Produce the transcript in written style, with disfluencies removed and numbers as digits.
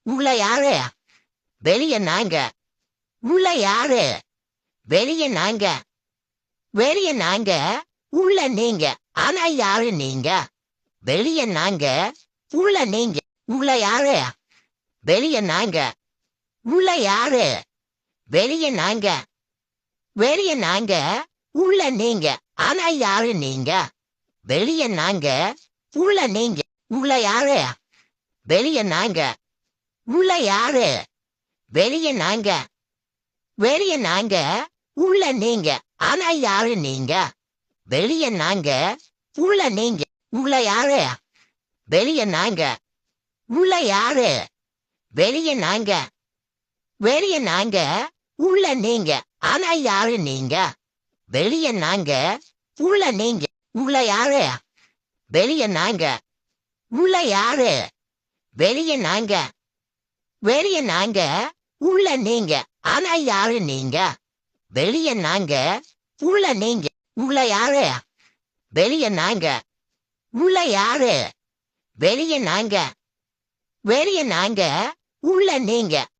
உள்ள யாரு? வெளிய நாங்க. உள்ள யாரு? வெளிய நாங்க. வெளிய நாங்க. உள்ள நீங்க. ஆனா யாரு நீங்க? வெளிய நாங்க. உள்ள நீங்க. உள்ள யாரு? வெளிய நாங்க. உள்ள யாரு? வெளிய நாங்க. வெளிய நாங்க. உள்ள நீங்க. ஆனா யாரு நீங்க? வெளிய நாங்க. உள்ள நீங்க. உள்ள யாரு? வெளிய நாங்க. உள்ள யாரு? வெளிய நாங்க. வெளிய நாங்க. உள்ள நீங்க. ஆனா யாரு நீங்க? வெளிய நாங்க. உள்ள நீங்க. உள்ள யாரு? வெளிய நாங்க. உள்ள யாரு? வெளிய நாங்க. வெளிய நாங்க. உள்ள நீங்க. ஆனா யாரு நீங்க? வெளிய நாங்க. உள்ள நீங்க. உள்ள யாரு? வெளிய நாங்க. உள்ள யாரு? வெளிய நாங்க. வெளிய நாங்க. உள்ள நீங்க. ஆனா யாரு நீங்க? வெளிய நாங்க. உள்ள நீங்க. உள்ள யாரு? வெளிய நாங்க. உள்ள யாரு? வெளிய நாங்க. வெளிய நாங்க. உள்ள நீங்க.